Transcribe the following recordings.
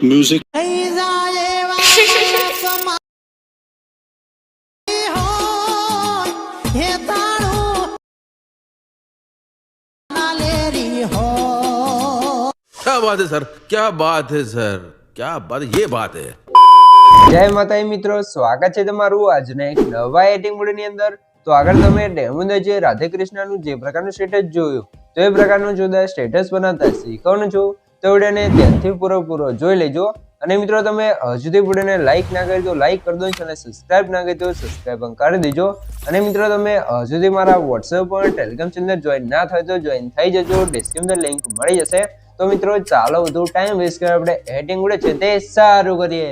Music क्या बात है सर, क्या बात है सर, क्या बात है, ये बात है। જય માતાજી મિત્રો, સ્વાગત છે તમારું આજના એક નવા એડિટિંગ વિડિયોની અંદર। તો આગળ તમે ડેમોને જે રાધે કૃષ્ણનું જે પ્રકારનું સ્ટેટસ જોયું, તો એ પ્રકારનું જોતા સ્ટેટસ બનાવતા શીખવાનું છું, તો વિડિયોને ધ્યાનથી પૂરો જોઈ લેજો। અને મિત્રો તમે હજુ સુધી વિડિયોને લાઈક ના કરી તો લાઈક કરી દો અને સબસ્ક્રાઇબ ના કરી તો સબસ્ક્રાઇબ પણ કરી દેજો। અને મિત્રો તમે હજુ સુધી મારા WhatsApp પર ટેલિગ્રામ ચેનલ જોઈન ના થાય તો જોઈન થઈ જજો, ડિસ્ક્રિપ્શન લિંક મળી જશે। તો મિત્રો ચાલો વધુ ટાઈમ વેસ્ટ કરે આપણે એડિટિંગ વિડિયો છે તે સારું કરીએ।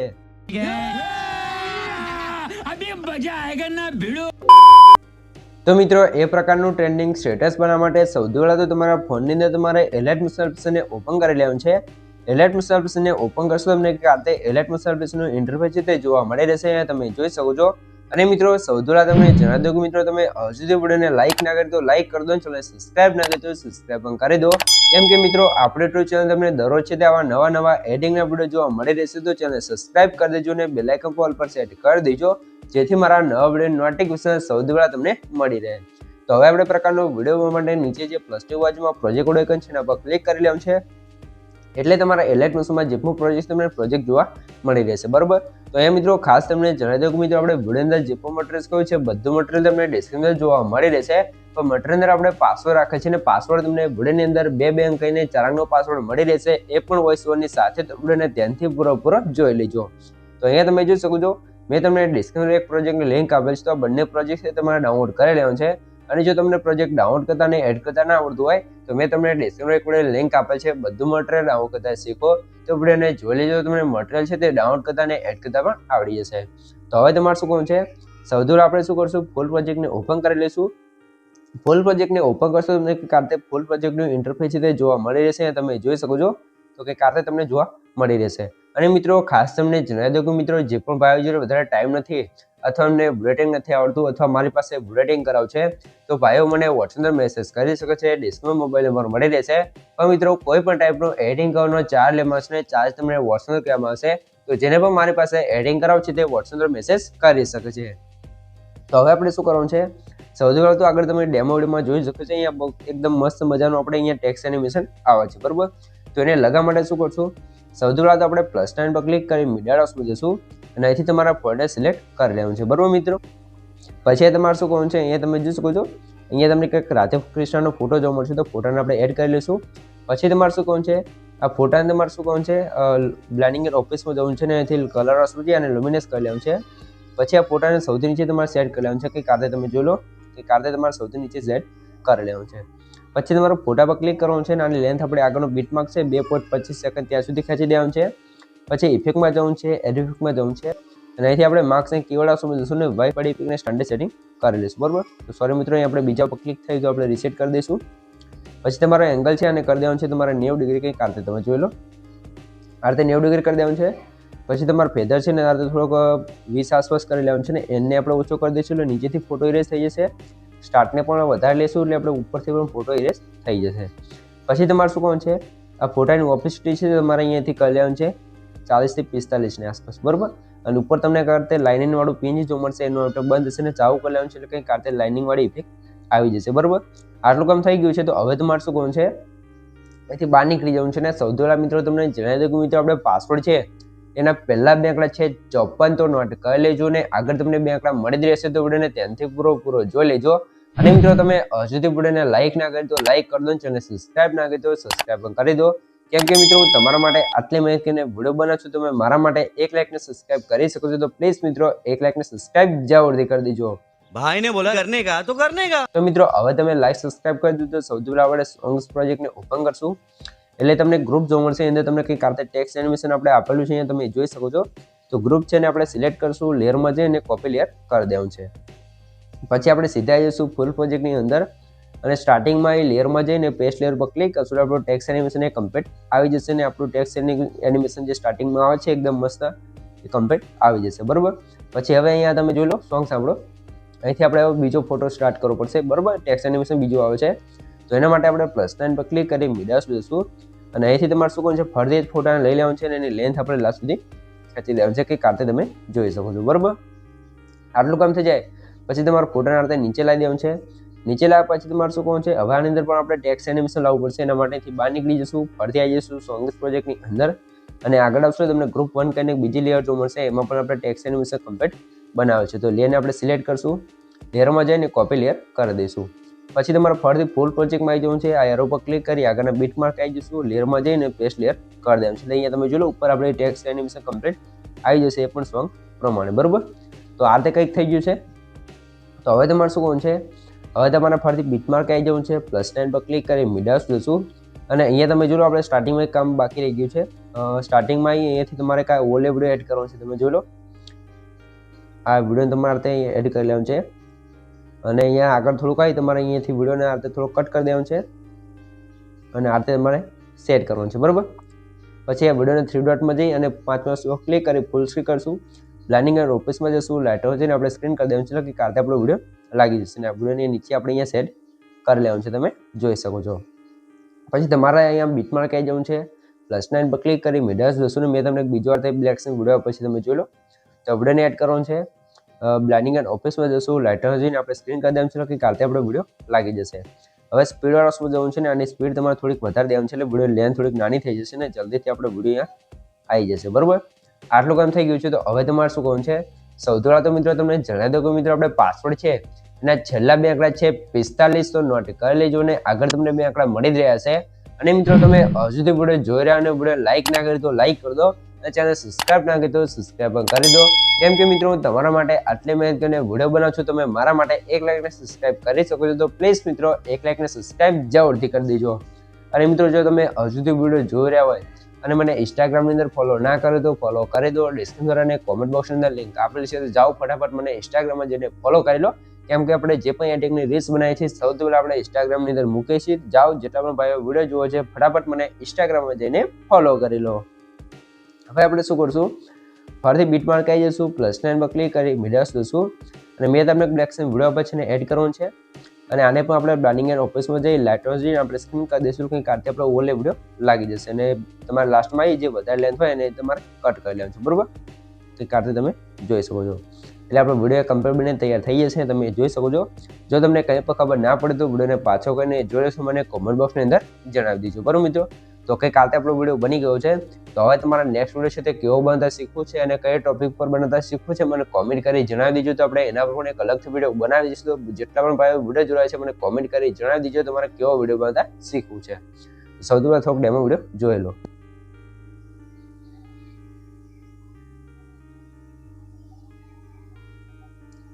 તો મિત્રો એ પ્રકારનું ટ્રેન્ડિંગ સ્ટેટસ બનાવવા માટે સૌથી પહેલા તો તમારા ફોનની અંદર તમારે એલર્ટ એપ્લિકેશનને ઓપન કરી લેવાનું છે। એલર્ટ એપ્લિકેશનને ઓપન કરશો તમને કાતે એલર્ટ એપ્લિકેશનનું ઇન્ટરફેસ છે તે જોવા મળી રહેશે, તમે જોઈ શકો છો। અને મિત્રો સૌથી પહેલા તમને જણાવી દઉં કે મિત્રો તમે હજુ સુધી વિડિયોને લાઈક ના કરી તો લાઈક કરી દો અને સબસ્ક્રાઇબ ના કરી તો સબસ્ક્રાઇબ પણ કરી દો, કેમ કે મિત્રો આપણે યુટ્યુબ ચેનલ તમને દરરોજ છે તે આવા નવા એડિટિંગના વિડિયો જોવા મળી રહેશે। તો ચેનલ સબસ્ક્રાઇબ કરી દેજો અને બેલ આઇકન પર ઓલ પર સેટ કરી દેજો, જેથી મારા નવા વિડિયો નોટિફિકેશન સૌથી પહેલા તમને મળી રહે। તો હવે આપણે પ્રકારનો વિડિયો માટે નીચે જે +2 બાજુમાં પ્રોજેક્ટ આઇકન છે એના પર ક્લિક કરી લેવાનું છે, એટલે તમારા એલર્ટ મોશનમાં જે પણ પ્રોજેક્ટ તમને પ્રોજેક્ટ જોવા મળી રહેશે, બરોબર। તો એ મિત્રો ખાસ તમને જણાવી દઉં કે મિત્રો આપણે વિડિયો અંદર જે પણ મટીરિયલ કહ્યું છે બધું મટીરિયલ તમને ડિસ્ક્રિપ્શન જોવા મળી રહેશે, પણ મટીરિયલ અંદર આપણે પાસવર્ડ રાખે છે અને પાસવર્ડ તમને વિડિયોની અંદર 2 અંક કહીને 4 અંકનો પાસવર્ડ મળી રહેશે, એ પણ વોઇસ ઓવરની સાથે વિડિયોને ધ્યાનથી પૂરો જોઈ લેજો। તો અહીંયા તમે જોઈ શકો છો મેં તમને ડિસ્ક્રિપ્શન એક પ્રોજેક્ટની લિંક આપેલ છે, તો આ બંને પ્રોજેક્ટ છે તમારે ડાઉનલોડ કરી લેવાનું છે। અને જો તમને પ્રોજેક્ટ ડાઉનલોડ કરતા અને એડ કરતા ના આવડતું હોય તો મેં તમને ડિસ્ક્રિપ્શન એક લિંક આપેલ છે, બધું મટીરિયલ ડાઉનલોડ કરતા શીખો તો વિડિયોને જોઈ લેજો, તમને મટીરિયલ છે તે ડાઉનલોડ કરતા અને એડ કરતા પણ આવડી જશે। તો હવે તમારે શું કરવું છે, સૌથી પહેલા આપણે શું કરશું, ફૂલ પ્રોજેક્ટને ઓપન કરી લઈશું। ફૂલ પ્રોજેક્ટને ઓપન કરશો તમને કારતે ફૂલ પ્રોજેક્ટનું ઇન્ટરફેસ છે તે જોવા મળી રહેશે, તમે જોઈ શકો છો તો કે કારતે તમને જોવા મળી રહેશે। અને મિત્રો ખાસ તમને જણાવી દઉં કે મિત્રો જે પણ ભાઈઓ જોડે વધારે ટાઈમ નથી અથવા અમને બુલેટિંગ નથી આવડતું અથવા મારી પાસે બુલેટિંગ કરાવ છે તો ભાઈઓ મને WhatsApp પર મેસેજ કરી શકે છે, ડિસ્પ્લે મોબાઈલ નંબર મળી રહેશે। પણ મિત્રો કોઈ પણ ટાઈપનો એડિટિંગ કરવાનો ચાર્જ લેવામાં આવશે, ચાર્જ તમને WhatsApp પર કહેવામાં આવશે, તો જેને પણ મારી પાસે એડિટિંગ કરાવ છે તે WhatsApp પર મેસેજ કરી શકે છે। તો હવે આપણે શું કરવાનું છે, સૌથી પહેલાં તો આગળ તમે ડેમો વિડીયોમાં જોઈ શકો છો, અહીંયા એકદમ મસ્ત મજાનું આપણે અહીંયા ટેક્સ્ટ એનિમેશન આવે છે, બરોબર। તો એને લગાવવા માટે શું કરશું, સૌથી પહેલાં તો આપણે +9 પર ક્લિક કરી મીડિયા ડોટ્સમાં જશું અને અહીંથી તમારા ફોલ્ડર સિલેક્ટ કરી લેવાનું છે, બરોબર મિત્રો। પછી તમારે શું કરવાનું છે, અહીંયા તમે જોઈ શકો છો અહીંયા તમને કંઈક રાધે કૃષ્ણનો ફોટો જોવા મળશે, તો ફોટાને આપણે એડ કરી લઈશું। પછી તમારે શું કરવાનું છે, આ ફોટાને તમારે શું કરવાનું છે, બ્લેન્ડિંગ ઓફિસમાં જવાનું છે અને અહીંથી કલર ઓપ્શન અને લ્યુમિનસ કરી લેવાનું છે। પછી આ ફોટાને સૌથી નીચે તમારે સેટ કરી લેવાનું છે કે કારતે તમે જોઈ લો કે કારતે તમારે સૌથી નીચે સેટ કરી લેવાનું છે। પછી તમારે ફોટા પર ક્લિક કરવાનું છે અને આની લેન્થ આપણે આગળનો બીટમાર્ક છે 2.25 સેકન્ડ ત્યાં સુધી ખેંચી દેવાનું છે। પછી ઇફેક્ટમાં જવાનું છે, એડ ઇફેક્ટમાં જવાનું છે અને અહીંથી આપણે માર્ક્સ અને કીવર્ડ ઓપ્શનમાં જશું ને વાઇફાઈ ઇફેક્ટને સ્ટાન્ડર્ડ સેટિંગ કરી લઈશું, બરાબર। તો સોરી મિત્રો અહીં આપણે બીજા પર ક્લિક થઈ તો આપણે રીસેટ કરી દઈશું। પછી તમારો એંગલ છે અને કરી દેવાનું છે તમારે 90 ડિગ્રી કંઈક આરતે તમે જોઈ લો, આરતે 90 ડિગ્રી કરી દેવાનું છે। પછી તમારો ફેધર છે ને આરતે થોડોક 20 આસપાસ કરી લેવાનું છે ને એને આપણે ઓછો કરી દઈશું એટલે નીચેથી ફોટો ઇરેઝ થઈ જશે। સ્ટાર્ટને પણ વધારે લઈશું એટલે આપણે ઉપરથી પણ ફોટો ઇરેઝ થઈ જશે। પછી તમારે શું કરવાનું છે, આ ફોટાની ઓપેસિટી છે તમારે અહીંયાથી કરી લેવાનું છે 40 થી 45 ની આસપાસ, બરાબર। અને ઉપર તમને કારતે લાઇનિંગ વાળું પિન જોવા મળશે, એનું આપણે બંધ હશે ને ચાલુ કરી લેવાનું છે એટલે કંઈ કારતે લાઇનિંગ વાળી ઇફેક્ટ આવી જશે, બરાબર। આટલું કામ થઈ ગયું છે તો હવે તમારે શું કરવાનું છે, અહીંથી બહાર નીકળી જવાનું છે ને સૌથી પહેલા મિત્રો તમને જણાવી દઉં કે મિત્રો આપણે પાસવર્ડ છે એના પહેલા 2 આંકડા છે 54 તો નોટ કરી લેજો ને આગળ તમને 2 આંકડા મળી જ રહેશે, તો વિડીયોને ધ્યાનથી પૂરો જોઈ લેજો। અને મિત્રો તમે હજુ સુધી વિડીયોને લાઈક ના કરી તો લાઈક કરી દો અને સબસ્ક્રાઇબ ના કરી તો સબસ્ક્રાઇબ પણ કરી દો, કેમ કે મિત્રો હું તમારા માટે આટલી મહેનતને વિડીયો બનાવું છું, તમે મારા માટે 1 લાઈક ને સબસ્ક્રાઇબ કરી શકો છો, તો પ્લીઝ મિત્રો 1 લાઈક ને સબસ્ક્રાઇબ જરૂરથી કરી દેજો। भाई ने बोला करने का तो करने का। તો મિત્રો હવે તમે લાઈક સબસ્ક્રાઇબ કરી દીધું તો સૌથી પહેલા આપણે સોંગ્સ પ્રોજેક્ટને ઓપન કરશું એટલે તમને ગ્રુપ જોવા મળશે, અંદર તમને કંઈક કારતે ટેક્સ્ટ એનિમેશન આપણે આપેલું છે અહીંયા તમે જોઈ શકો છો। તો ગ્રુપ છે ને આપણે સિલેક્ટ કરશું, લેયરમાં જઈને કોપી લેયર કરી દેવાનું છે। પછી આપણે સીધા જઈશું ફૂલ પ્રોજેક્ટની અંદર અને સ્ટાર્ટિંગમાં એ લેયરમાં જઈને પેસ્ટ લેયર પર ક્લિક કરશું, આપણું ટેક્સ્ટ એનિમેશન એ કમ્પ્લીટ આવી જશે ને આપણું ટેક્સ્ટ એનિમેશન જે સ્ટાર્ટિંગમાં આવે છે એકદમ મસ્ત એ કમ્પ્લીટ આવી જશે, બરાબર। પછી હવે અહીંયા તમે જોઈ લો સોંગ સાંભળો, અહીંથી આપણે બીજો ફોટો સ્ટાર્ટ કરવો પડશે, બરાબર। ટેક્સ્ટ એનિમેશન બીજું આવે છે તો એના માટે આપણે +9 પર ક્લિક કરી મીડિયા જઈશું અને અહીંથી તમારે શું કરવાનું છે, ફરતી ફોટાને લઈ લેવાનું છે અને એની લેન્થ આપણે લાસ્ટ સુધી ખેંચી લેવાનું છે, કે કારતે તમે જોઈ શકો છો. બરાબર, આટલું કામ થઈ જાય પછી તમારે ફોટાને આરતે નીચે લાવી દેવાનું છે. નીચે લાવ્યા પછી તમારે શું કરવાનું છે, હવે આની અંદર પણ આપણે ટેક્સ્ટ એનિમેશન લાવવું પડશે. એના માટેથી બહાર નીકળી જશું, ફરતી આવી જશું સોંગ્સ પ્રોજેક્ટની અંદર અને આગળ આવશું તમને ગ્રુપ 1 કરીને બીજી લેયર જોવા મળશે. એમાં પણ આપણે ટેક્સ્ટ એનિમેશન કમ્પ્લીટ બનાવે છે. તો લેયરને આપણે સિલેક્ટ કરશું, લેયરમાં જઈને કોપી લેયર કરી દઈશું. પછી તમારે ફરીથી ફૂલ પ્રોજેક્ટમાં આવી જવું છે. આ એરો પર ક્લિક કરી આગળના બીટ માર્ક આવી જશું, લેયરમાં જઈને પેસ્ટ લેયર કરી દેવાનું છે. એટલે અહીંયા તમે જોઈ લો ઉપર આપણે ટેક્સ્ટ એનિમેશન કમ્પ્લીટ આવી જશે, એ પણ સોંગ પ્રમાણે. બરાબર, તો આ રીતે કંઈક થઈ ગયું છે. તો હવે તમારે શું કરવાનું છે, હવે તમારે ફરીથી બીટ માર્ક આવી જવું છે, +9 પર ક્લિક કરી મીડિયા જશું અને અહીંયા તમે જોઈ લો આપણે સ્ટાર્ટિંગમાં એક કામ બાકી રહી ગયું છે. સ્ટાર્ટિંગમાં અહીંયાથી તમારે કાંઈ ઓલે વિડીયો એડ કરવાનો છે. તમે જોઈ લો આ વિડીયો તમારે ત્યાં એડ કરી લેવાનું છે અને અહીંયા આગળ થોડુંક આવી તમારે અહીંયાથી વિડીયોને આ રીતે થોડો કટ કરી દેવાનું છે અને આ રીતે તમારે સેટ કરવાનું છે. બરાબર, પછી આ વિડીયોને 3 ડોટમાં જઈ અને 5 ક્લિક કરી ફૂલ સ્ક્રીન કરશું, બ્લેન્ડિંગ એન્ડ ઓફિસમાં જશું, લાઇટો જઈને આપણે સ્ક્રીન કરી દેવાનું છે, કે કારતે આપણો વિડીયો લાગી જશે. અને આ વિડીયોની નીચે આપણે અહીંયા સેટ કરી લેવાનું છે, તમે જોઈ શકો છો. પછી તમારે અહીંયા બીટમાર્ક આવી જવું છે, +9 પર ક્લિક કરી મીડિયા જશું ને મેં તમને બીજો વાર બ્લેક સ્ક્રીન વિડીયો પછી તમે જોઈ લો. તો વિડીયોને એડ કરવાનું છે, બ્લેન્ડિંગ એન્ડ ઓફિસમાં જશું, લાઇટર જઈને આપણે સ્ક્રીન કરી દેવાનું છે, કે કારતે આપણો વિડીયો લાગી જશે. હવે સ્પીડવાળા શું જવું છે ને આની સ્પીડ તમારે થોડીક વધારે દેવાની છે, એટલે વિડીયો લેન્થ થોડીક નાની થઈ જશે ને જલ્દીથી આપણો વિડીયો અહીંયા આવી જશે. બરાબર, આટલું કામ થઈ ગયું છે. તો હવે તમારે શું કરવાનું છે, સૌથી પહેલાં તો મિત્રો તમને જણાવી દો કે મિત્રો આપણે પાસવર્ડ છે એના છેલ્લા 2 આંકડા છે 45, તો નોટ કરી લેજો ને આગળ તમને 2 આંકડા મળી જ રહ્યા છે. અને મિત્રો તમે હજુ સુધી વિડીયો જોઈ રહ્યા અને વિડીયો લાઇક ના કરી તો લાઇક કરી દો અને ચેનલ સબસ્ક્રાઇબ ના કરી તો સબસ્ક્રાઇબ પણ કરી દો. કેમ કે મિત્રો હું તમારા માટે આટલી મહેનત કરીને વિડીયો બનાવું છું, તમે મારા માટે 1 લાઇકને સબસ્ક્રાઇબ કરી શકો છો. તો પ્લીઝ મિત્રો 1 લાઇકને સબસ્ક્રાઇબ જરૂરથી કરી દેજો. અને મિત્રો જો તમે હજુ સુધી વિડીયો જોઈ રહ્યા હોય અને મને ઇન્સ્ટાગ્રામની અંદર ફોલો ના કરો તો ફોલો કરી દો. ડિસ્ક્રિપ્શન અને કોમેન્ટ બોક્સની અંદર લિંક આપેલી છે, તો જાઓ ફટાફટ મને ઇન્સ્ટાગ્રામમાં જઈને ફોલો કરી લો. કેમ કે આપણે જે પણ એડિંગની રીલ્સ બનાવી છે સૌથી પહેલાં આપણે ઇન્સ્ટાગ્રામની અંદર મૂકીએ છીએ. જાઓ જેટલા પણ ભાઈઓ વિડીયો જુઓ છે ફટાફટ મને ઇન્સ્ટાગ્રામમાં જઈને ફોલો કરી લો. હવે આપણે શું કરશું, ફરીથી બીટ માર્ક આવી જશું, +9 પર ક્લિક કરી મીડિયા જશું અને મેં તમને બ્લેક સ્ક્રીન વિડીયો પછી ને એડ કરવાનું છે અને આને પણ આપણે બ્લેન્ડિંગ એન્ડ ઓફિસમાં જઈ લાઇટો જઈને આપણે સ્ક્રીન કરી દઈશું, કે કારતે આપણો ઓલે વિડીયો લાગી જશે. અને તમારે લાસ્ટમાં જે વધારે લેન્થ હોય એને તમારે કટ કરી લેવાનું છે. બરાબર, તો કારતે તમે જોઈ શકો છો. એટલે આપણો વિડીયો કમ્પ્લીટ બનીને તૈયાર થઈ જશે, તમે જોઈ શકો છો. જો તમને કંઈ પણ ખબર ના પડે તો વિડીયોને પાછો કરીને જોઈ લેશો, મને કોમેન્ટ બોક્સની અંદર જણાવી દીજો. બરાબર મિત્રો, તો કંઈ કારતે આપણો વિડીયો બની ગયો છે. તો હવે તમારા નેક્સ્ટ વિડીયો છે તે કેવો બનાવતા શીખવું છે અને કઈ ટોપિક પર બનાવતા શીખવું છે મને કોમેન્ટ કરી જણાવી દીજો. તો આપણે એના પર પણ એક અલગથી વિડીયો બનાવી દઈશું. તો જેટલા પણ ભાઈઓ વિડીયો જોડાય છે મને કોમેન્ટ કરી જણાવી દીજો તમારે કેવો વિડીયો બનાવતા શીખવું છે. સૌથી પહેલાં થોડોક ડેમો વિડીયો જોઈ લો.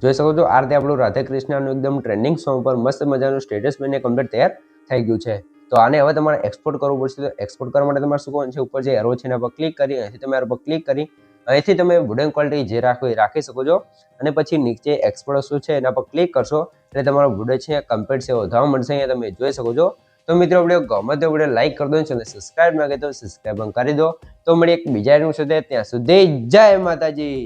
જોઈ શકો છો આ રીતે આપણું રાધે કૃષ્ણનું એકદમ ટ્રેન્ડિંગ સોંગ પર મસ્ત મજાનું સ્ટેટસ બનીને કમ્પ્લીટ તૈયાર થઈ ગયું છે. તો આને હવે તમારે એક્સપોર્ટ કરવું પડશે. તો એક્સપોર્ટ કરવા માટે તમારે શું કરવાનું છે, ઉપર જે એરો છે એના પર ક્લિક કરી અહીંથી તમે એરો પર ક્લિક કરી અહીંથી તમે વિડીયો ક્વોલિટી જે રાખો એ રાખી શકો છો અને પછી નીચે એક્સપોર્ટ શું છે એના પર ક્લિક કરશો એટલે તમારો વિડીયો છે કમ્પ્લીટ છે વધારવા મળશે. અહીંયા તમે જોઈ શકો છો. તો મિત્રો વિડીયો ગમે તો વિડીયો લાઈક કરી દો, ચેનલ સબસ્ક્રાઇબ ના કરી તો સબસ્ક્રાઇબ કરી દો. તો મળી એક બીજા એનું છે ત્યાં સુધી જય માતાજી.